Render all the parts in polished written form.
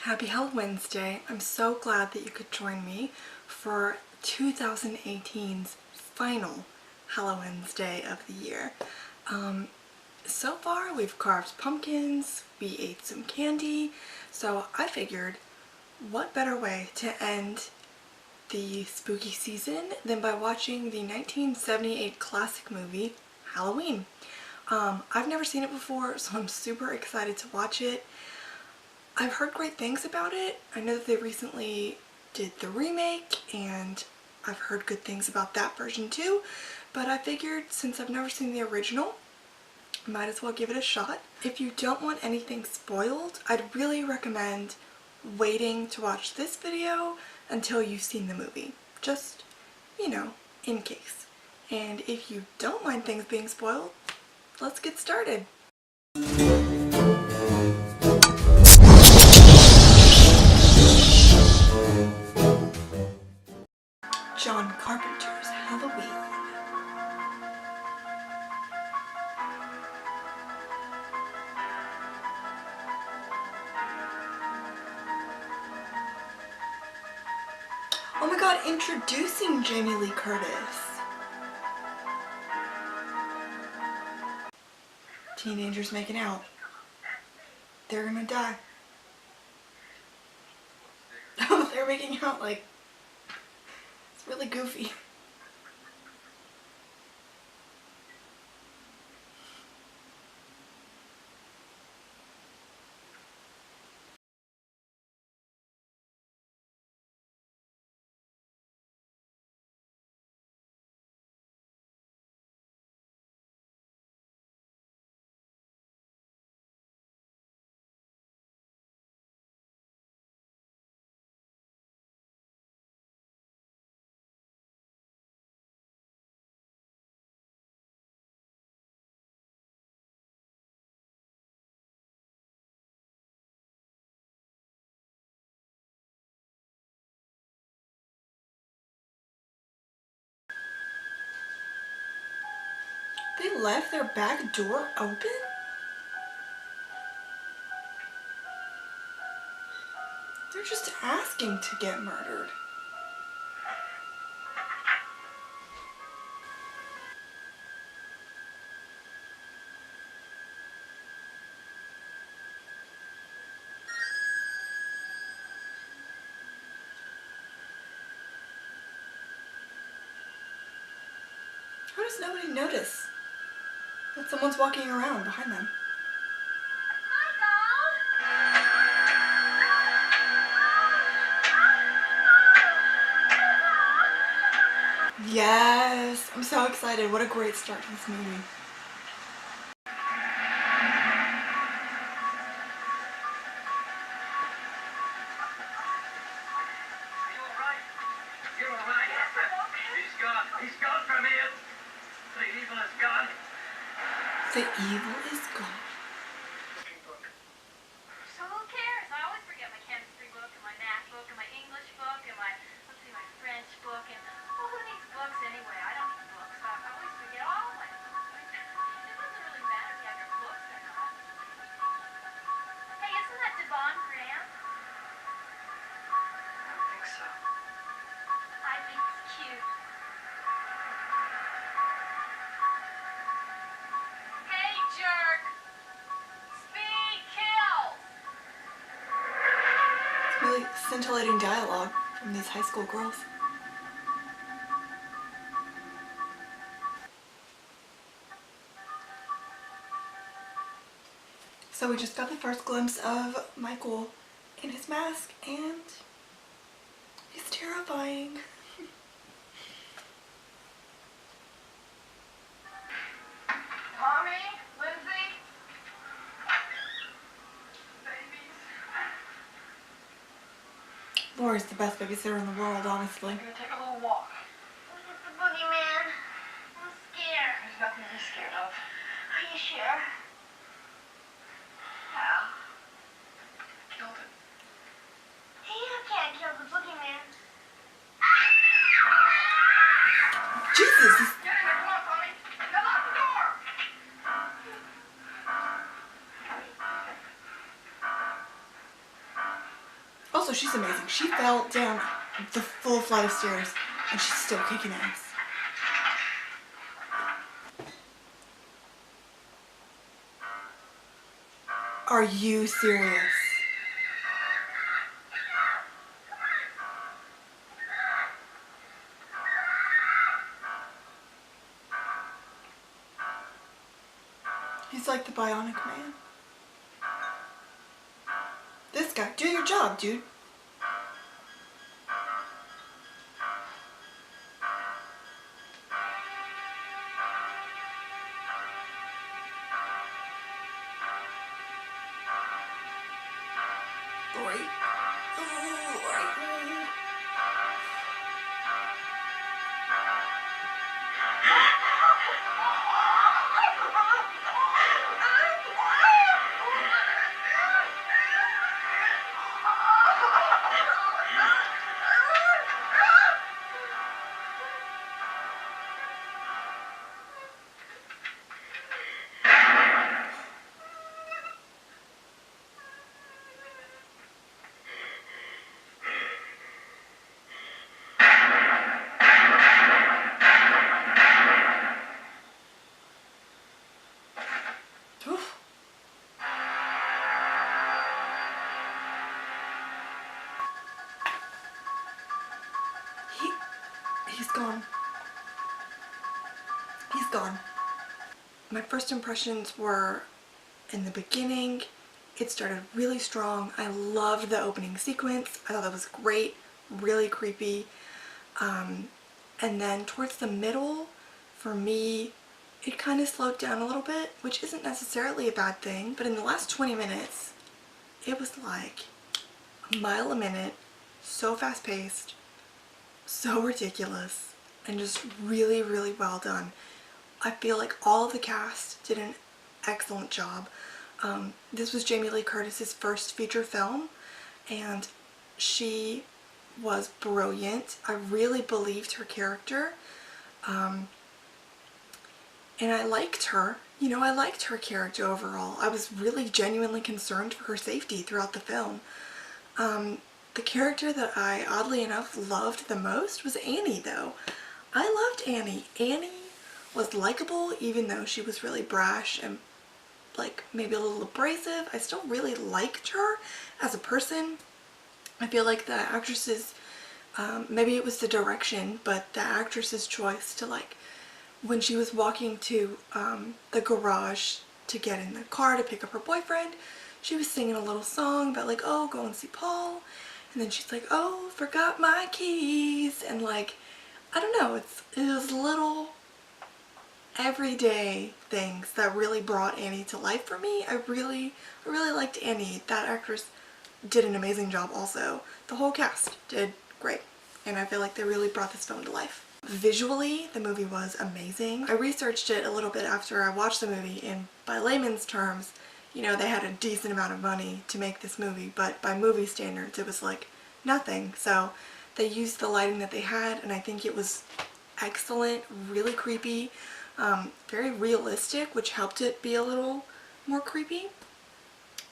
Happy HalloWednesday. I'm so glad that you could join me for 2018's final HalloWednesday of the year. So far we've carved pumpkins, we ate some candy, so I figured what better way to end the spooky season than by watching the 1978 classic movie Halloween. I've never seen it before, so I'm super excited to watch it. I've heard great things about it. I know that they recently did the remake and I've heard good things about that version too, but I figured since I've never seen the original, I might as well give it a shot. If you don't want anything spoiled, I'd really recommend waiting to watch this video until you've seen the movie. Just, you know, in case. And if you don't mind things being spoiled, let's get started. John Carpenter's Halloween. Oh my god, introducing Jamie Lee Curtis. Teenagers making out. They're gonna die. Oh, they're making out like... It's really goofy. They left their back door open? They're just asking to get murdered. How does nobody notice that someone's walking around behind them? Yes! I'm so excited. What a great start to this movie. He's gone from here. The evil is gone. The evil is gone. So who cares? I always forget my chemistry book and my math book and my English book and my, my French book and, well, who needs books anyway? I don't need books. I always forget all my books. It doesn't really matter if you have your books or not. Hey, isn't that Devon Graham? I don't think so. I think it's cute. Hey, jerk! Speed kills! It's really scintillating dialogue from these high school girls. So we just got the first glimpse of Michael in his mask and he's terrifying. Tommy? Lindsay? Babies? Laura's the best babysitter in the world, honestly. I'm gonna take a little walk. Look at the boogeyman. I'm scared. There's nothing to be scared of. Are you sure? How? Killed it. You can't kill the boogeyman. Jesus! Get in there, come on, Tommy. Now lock the door. Also, she's amazing. She fell down the full flight of stairs and she's still kicking ass. Are you serious? He's like the Bionic Man. This guy, do your job, dude. Lori. Ooh, Lori. Oof. He's gone. He's gone. My first impressions were in the beginning. It started really strong. I loved the opening sequence. I thought that was great, really creepy. And then towards the middle, for me, it kind of slowed down a little bit, which isn't necessarily a bad thing. But in the last 20 minutes, it was like a mile a minute, so fast-paced, so ridiculous, and just really, really well done. I feel like all of the cast did an excellent job. This was Jamie Lee Curtis's first feature film, and she was brilliant. I really believed her character, and I liked her. You know, I liked her character overall. I was really genuinely concerned for her safety throughout the film. The character that I, oddly enough, loved the most was Annie, though. I loved Annie. Annie was likable, even though she was really brash and like maybe a little abrasive. I still really liked her as a person. I feel like the actress's, maybe it was the direction, but the actress's choice to, like, when she was walking to the garage to get in the car to pick up her boyfriend, she was singing a little song about like, oh, go and see Paul. And then she's like, oh, forgot my keys. And like, I don't know, it was little everyday things that really brought Annie to life for me. I really liked Annie. That actress did an amazing job also. The whole cast did great. And I feel like they really brought this film to life. Visually, the movie was amazing. I researched it a little bit after I watched the movie, and by layman's terms, you know, they had a decent amount of money to make this movie, but by movie standards, it was like nothing. So they used the lighting that they had, and I think it was excellent, really creepy, very realistic, which helped it be a little more creepy.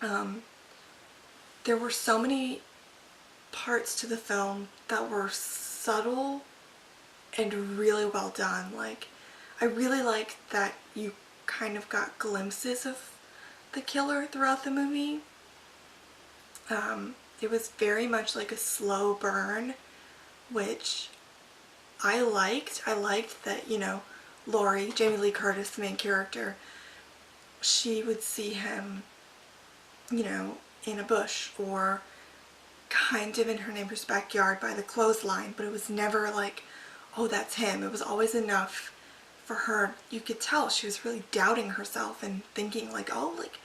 There were so many parts to the film that were subtle and really well done. Like, I really liked that you kind of got glimpses of the killer throughout the movie. It was very much like a slow burn, which I liked. I liked that, you know, Laurie, Jamie Lee Curtis, the main character, she would see him, you know, in a bush or kind of in her neighbor's backyard by the clothesline, but it was never like, oh, that's him. It was always enough for her. You could tell she was really doubting herself and thinking like, oh, like,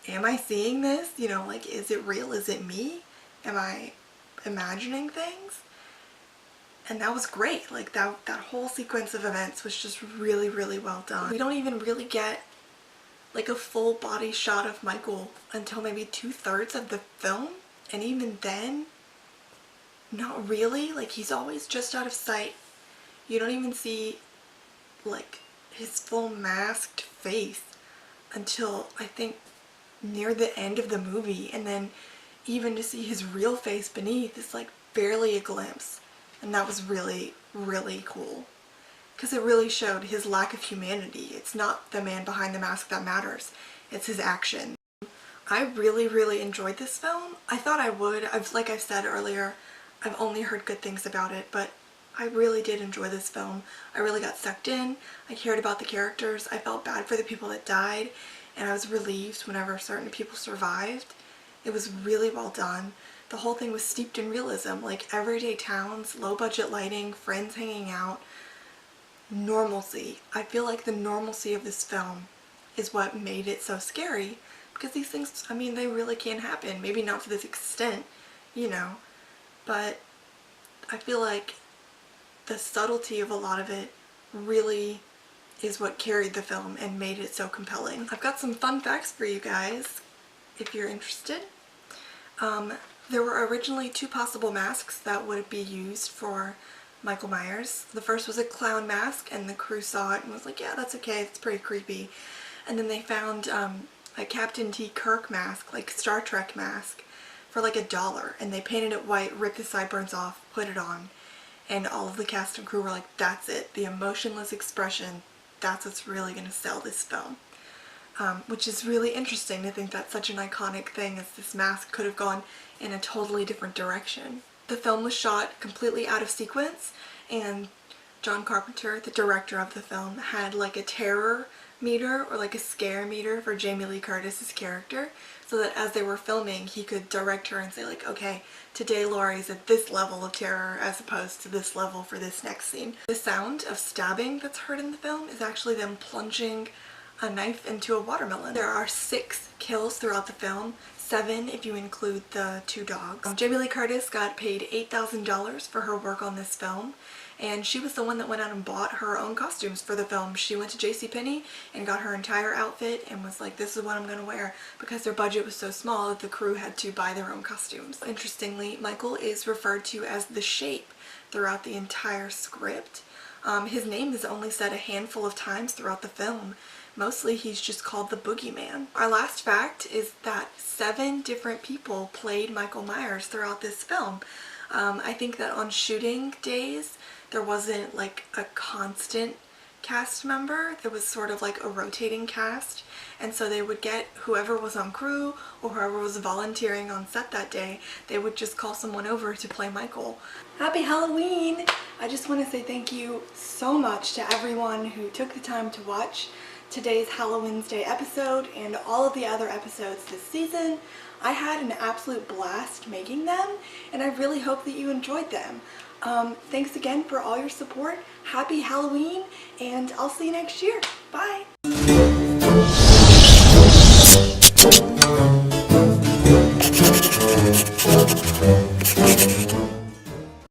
am I seeing this? You know, like, is it real? Is it me? Am I imagining things? And that was great. Like, that whole sequence of events was just really, really well done. We don't even really get like a full body shot of Michael until maybe 2/3 of the film. And even then, not really. Like, he's always just out of sight. You don't even see like his full masked face until I think near the end of the movie. And then even to see his real face beneath is like barely a glimpse. And that was really, really cool. Because it really showed his lack of humanity. It's not the man behind the mask that matters. It's his action. I really, really enjoyed this film. I thought I would. Like I said earlier, I've only heard good things about it, but I really did enjoy this film. I really got sucked in. I cared about the characters. I felt bad for the people that died, and I was relieved whenever certain people survived. It was really well done. The whole thing was steeped in realism, like everyday towns, low budget lighting, friends hanging out, normalcy. I feel like the normalcy of this film is what made it so scary, because these things, I mean, they really can happen. Maybe not to this extent, you know, but I feel like the subtlety of a lot of it really is what carried the film and made it so compelling. I've got some fun facts for you guys if you're interested. There were originally 2 possible masks that would be used for Michael Myers. The first was a clown mask, and the crew saw it and was like, yeah, that's okay, it's pretty creepy. And then they found a Captain T. Kirk mask, like Star Trek mask, for like $1, and they painted it white, ripped the sideburns off, put it on, and all of the cast and crew were like, that's it, the emotionless expression, that's what's really going to sell this film. Which is really interesting to think that such an iconic thing as this mask could have gone in a totally different direction. The film was shot completely out of sequence, and John Carpenter, the director of the film, had like a terror meter or like a scare meter for Jamie Lee Curtis's character, so that as they were filming he could direct her and say like, okay, today Laurie's at this level of terror as opposed to this level for this next scene. The sound of stabbing that's heard in the film is actually them plunging a knife into a watermelon. There are 6 kills throughout the film, 7 if you include the 2 dogs. Jamie Lee Curtis got paid $8,000 for her work on this film, and she was the one that went out and bought her own costumes for the film. She went to JCPenney and got her entire outfit and was like, this is what I'm gonna wear, because their budget was so small that the crew had to buy their own costumes. Interestingly, Michael is referred to as the Shape throughout the entire script. His name is only said a handful of times throughout the film. Mostly he's just called the Boogeyman. Our last fact is that 7 different people played Michael Myers throughout this film. I think that on shooting days there wasn't like a constant cast member. There was sort of like a rotating cast, and so they would get whoever was on crew or whoever was volunteering on set that day, they would just call someone over to play Michael. Happy Halloween! I just want to say thank you so much to everyone who took the time to watch today's HalloWednesday episode and all of the other episodes this season. I had an absolute blast making them, and I really hope that you enjoyed them. Thanks again for all your support. Happy Halloween, and I'll see you next year. Bye!